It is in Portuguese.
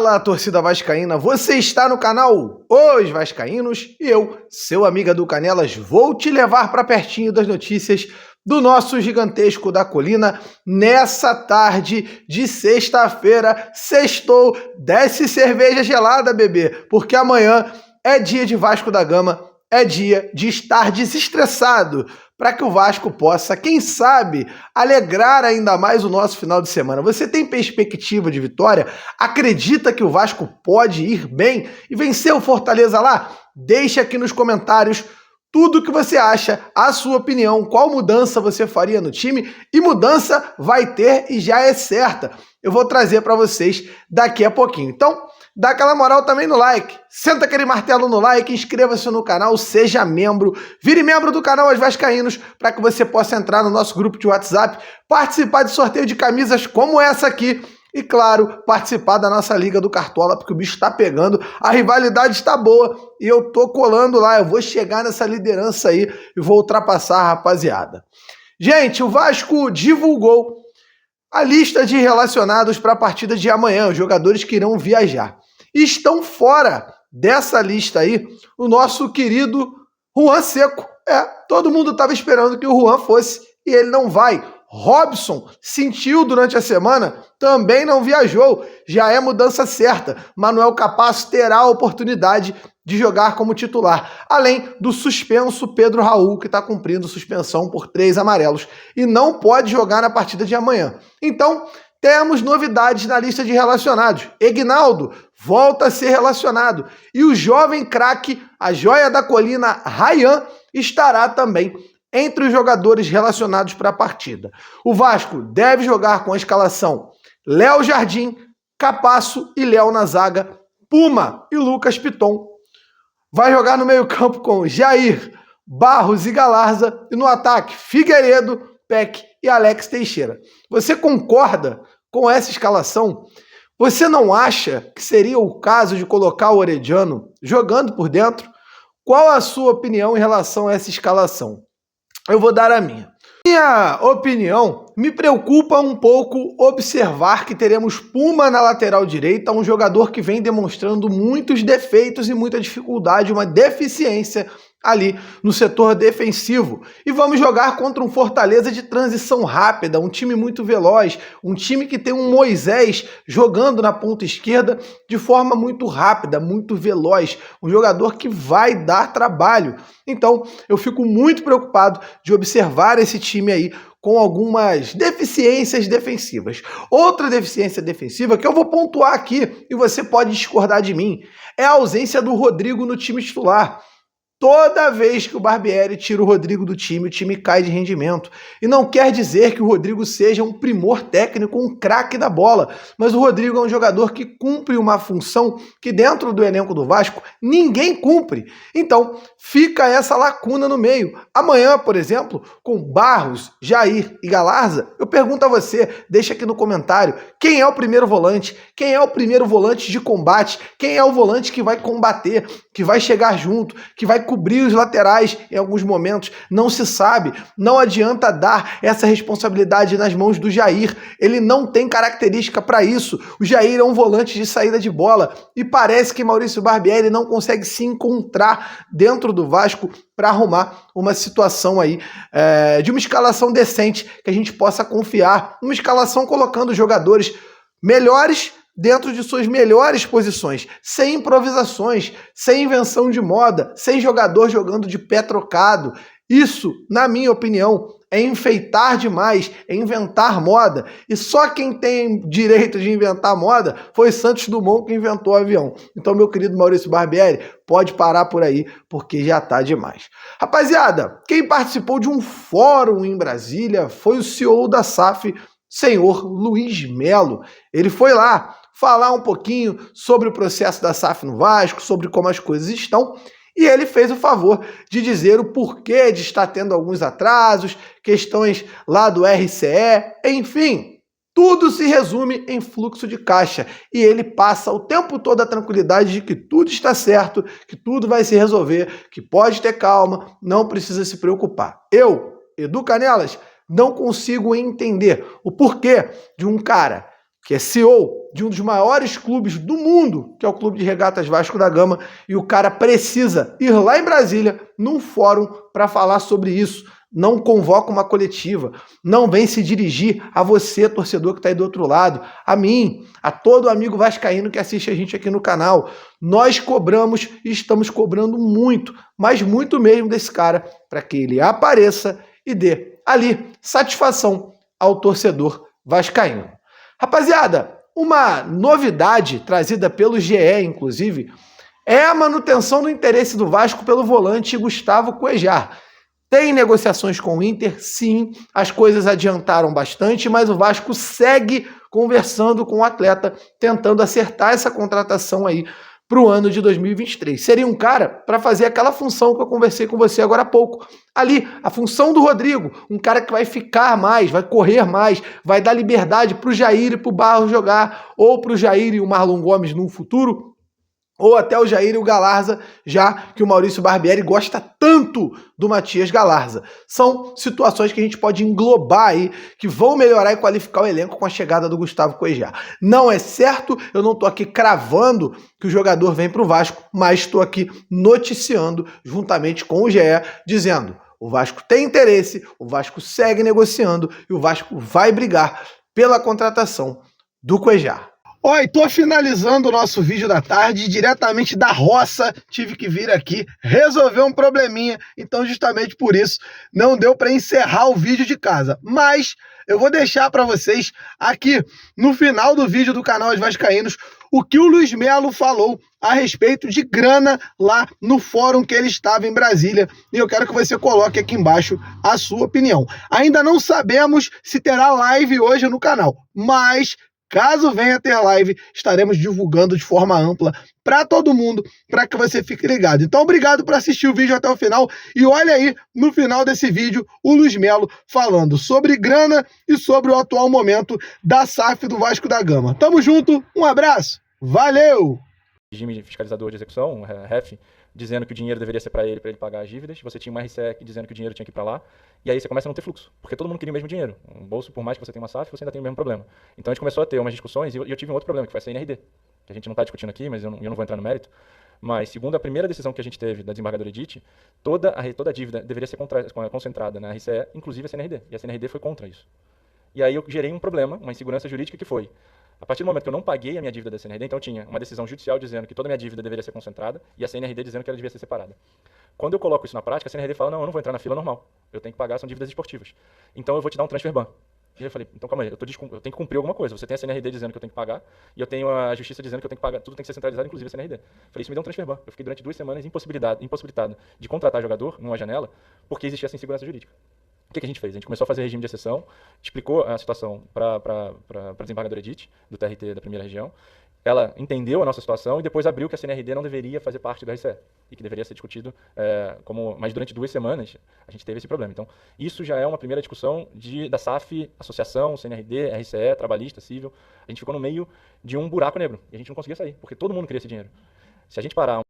Fala, torcida vascaína, você está no canal Os Vascaínos e eu, seu amiga do Canelas, vou te levar para pertinho das notícias do nosso gigantesco da colina nessa tarde de sexta-feira. Sextou, desce cerveja gelada, bebê, porque amanhã é dia de Vasco da Gama, é dia de estar desestressado, para que o Vasco possa, quem sabe, alegrar ainda mais o nosso final de semana. Você tem perspectiva de vitória? Acredita que o Vasco pode ir bem e vencer o Fortaleza lá? Deixe aqui nos comentários tudo o que você acha, a sua opinião, qual mudança você faria no time, e mudança vai ter e já é certa. Eu vou trazer para vocês daqui a pouquinho. Então, dá aquela moral também no like, senta aquele martelo no like, inscreva-se no canal, seja membro, vire membro do canal Os Vascaínos, para que você possa entrar no nosso grupo de WhatsApp, participar de sorteio de camisas como essa aqui, e claro, participar da nossa Liga do Cartola, porque o bicho está pegando, a rivalidade está boa, e eu tô colando lá, eu vou chegar nessa liderança aí, e vou ultrapassar a rapaziada. Gente, o Vasco divulgou a lista de relacionados para a partida de amanhã, os jogadores que irão viajar. E estão fora dessa lista aí o nosso querido Juan Seco. Todo mundo estava esperando que o Juan fosse e ele não vai. Robson sentiu durante a semana, também não viajou, já é mudança certa. Manuel Capasso terá a oportunidade de jogar como titular, além do suspenso Pedro Raul, que está cumprindo suspensão por 3 amarelos e não pode jogar na partida de amanhã. Então, temos novidades na lista de relacionados. Egnaldo volta a ser relacionado e o jovem craque, a joia da colina, Ryan, estará também entre os jogadores relacionados para a partida. O Vasco deve jogar com a escalação Léo Jardim, Capasso e Léo na zaga, Puma e Lucas Piton. Vai jogar no meio-campo com Jair, Barros e Galarza, e no ataque Figueiredo, Peck e Alex Teixeira. Você concorda com essa escalação? Você não acha que seria o caso de colocar o Orediano jogando por dentro? Qual a sua opinião em relação a essa escalação? Eu vou dar a minha. Minha opinião, me preocupa um pouco observar que teremos Puma na lateral direita, um jogador que vem demonstrando muitos defeitos e muita dificuldade, uma deficiência ali no setor defensivo. E vamos jogar contra um Fortaleza de transição rápida, um time muito veloz, um time que tem um Moisés jogando na ponta esquerda de forma muito rápida, muito veloz, um jogador que vai dar trabalho. Então, eu fico muito preocupado de observar esse time aí com algumas deficiências defensivas. Outra deficiência defensiva que eu vou pontuar aqui, e você pode discordar de mim, é a ausência do Rodrigo no time titular. Toda vez que o Barbieri tira o Rodrigo do time, o time cai de rendimento. E não quer dizer que o Rodrigo seja um primor técnico, um craque da bola, mas o Rodrigo é um jogador que cumpre uma função que dentro do elenco do Vasco ninguém cumpre. Então, fica essa lacuna no meio. Amanhã, por exemplo, com Barros, Jair e Galarza, eu pergunto a você, deixa aqui no comentário, quem é o primeiro volante? Quem é o primeiro volante de combate? Quem é o volante que vai combater, que vai chegar junto, que vai cobrir os laterais em alguns momentos? Não se sabe, não adianta dar essa responsabilidade nas mãos do Jair, ele não tem característica para isso. O Jair é um volante de saída de bola e parece que Maurício Barbieri não consegue se encontrar dentro do Vasco para arrumar uma situação aí de uma escalação decente que a gente possa confiar, uma escalação colocando jogadores melhores dentro de suas melhores posições, sem improvisações, sem invenção de moda, sem jogador jogando de pé trocado. Isso, na minha opinião, é enfeitar demais, é inventar moda. E só quem tem direito de inventar moda foi Santos Dumont que inventou o avião. Então, meu querido Maurício Barbieri, pode parar por aí, porque já tá demais. Rapaziada, quem participou de um fórum em Brasília foi o CEO da SAF, senhor Luiz Melo. Ele foi lá falar um pouquinho sobre o processo da SAF no Vasco, sobre como as coisas estão, e ele fez o favor de dizer o porquê de estar tendo alguns atrasos, questões lá do RCE, enfim, tudo se resume em fluxo de caixa, e ele passa o tempo todo a tranquilidade de que tudo está certo, que tudo vai se resolver, que pode ter calma, não precisa se preocupar. Eu, Edu Canelas, não consigo entender o porquê de um cara que é CEO de um dos maiores clubes do mundo, que é o Clube de Regatas Vasco da Gama, e o cara precisa ir lá em Brasília, num fórum, para falar sobre isso. Não convoca uma coletiva, não vem se dirigir a você, torcedor que está aí do outro lado, a mim, a todo amigo vascaíno que assiste a gente aqui no canal. Nós cobramos e estamos cobrando muito, mas muito mesmo desse cara, para que ele apareça e dê ali satisfação ao torcedor vascaíno. Rapaziada, uma novidade trazida pelo GE, inclusive, é a manutenção do interesse do Vasco pelo volante Gustavo Cuejar. Tem negociações com o Inter, sim, as coisas adiantaram bastante, mas o Vasco segue conversando com o atleta, tentando acertar essa contratação aí para o ano de 2023. Seria um cara para fazer aquela função que eu conversei com você agora há pouco. Ali, a função do Rodrigo, um cara que vai ficar mais, vai correr mais, vai dar liberdade para o Jair e para o Barros jogar, ou para o Jair e o Marlon Gomes no futuro, ou até o Jair e o Galarza, já que o Maurício Barbieri gosta tanto do Matias Galarza. São situações que a gente pode englobar aí, que vão melhorar e qualificar o elenco com a chegada do Gustavo Cuejar. Não é certo, eu não estou aqui cravando que o jogador vem para o Vasco, mas estou aqui noticiando, juntamente com o GE, dizendo: o Vasco tem interesse, o Vasco segue negociando e o Vasco vai brigar pela contratação do Cuejar. Oi, tô finalizando o nosso vídeo da tarde, diretamente da roça, tive que vir aqui resolver um probleminha, então justamente por isso não deu para encerrar o vídeo de casa, mas eu vou deixar para vocês aqui no final do vídeo do canal Os Vascaínos o que o Luiz Melo falou a respeito de grana lá no fórum que ele estava em Brasília, e eu quero que você coloque aqui embaixo a sua opinião. Ainda não sabemos se terá live hoje no canal, mas caso venha a ter live, estaremos divulgando de forma ampla para todo mundo, para que você fique ligado. Então, obrigado por assistir o vídeo até o final. E olha aí, no final desse vídeo, o Luiz Melo falando sobre grana e sobre o atual momento da SAF do Vasco da Gama. Tamo junto, um abraço, valeu! Regime fiscalizador de execução, REF, dizendo que o dinheiro deveria ser para ele pagar as dívidas. Você tinha uma RCE dizendo que o dinheiro tinha que ir para lá. E aí você começa a não ter fluxo, porque todo mundo queria o mesmo dinheiro. Um bolso, por mais que você tenha uma SAF, você ainda tem o mesmo problema. Então a gente começou a ter umas discussões e eu tive um outro problema, que foi a CNRD, que a gente não está discutindo aqui, mas eu não vou entrar no mérito. Mas, segundo a primeira decisão que a gente teve da desembargadora Edith, toda a dívida deveria ser concentrada na RCE, inclusive a CNRD. E a CNRD foi contra isso. E aí eu gerei um problema, uma insegurança jurídica, que foi: a partir do momento que eu não paguei a minha dívida da CNRD, então tinha uma decisão judicial dizendo que toda a minha dívida deveria ser concentrada e a CNRD dizendo que ela devia ser separada. Quando eu coloco isso na prática, a CNRD fala: não, eu não vou entrar na fila normal, eu tenho que pagar, são dívidas esportivas. Então eu vou te dar um transfer ban. E eu falei: então calma aí, eu tenho que cumprir alguma coisa. Você tem a CNRD dizendo que eu tenho que pagar e eu tenho a justiça dizendo que eu tenho que pagar, tudo tem que ser centralizado, inclusive a CNRD. Eu falei: isso me deu um transfer ban. Eu fiquei durante 2 semanas impossibilitado de contratar jogador numa janela porque existia essa insegurança jurídica. O que a gente fez? A gente começou a fazer regime de exceção, explicou a situação para a desembargadora Edith, do TRT da primeira região. Ela entendeu a nossa situação e depois abriu que a CNRD não deveria fazer parte do RCE e que deveria ser discutido, mas durante 2 semanas a gente teve esse problema. Então, isso já é uma primeira discussão da SAF, associação, CNRD, RCE, trabalhista, civil. A gente ficou no meio de um buraco negro e a gente não conseguia sair, porque todo mundo queria esse dinheiro. Se a gente parar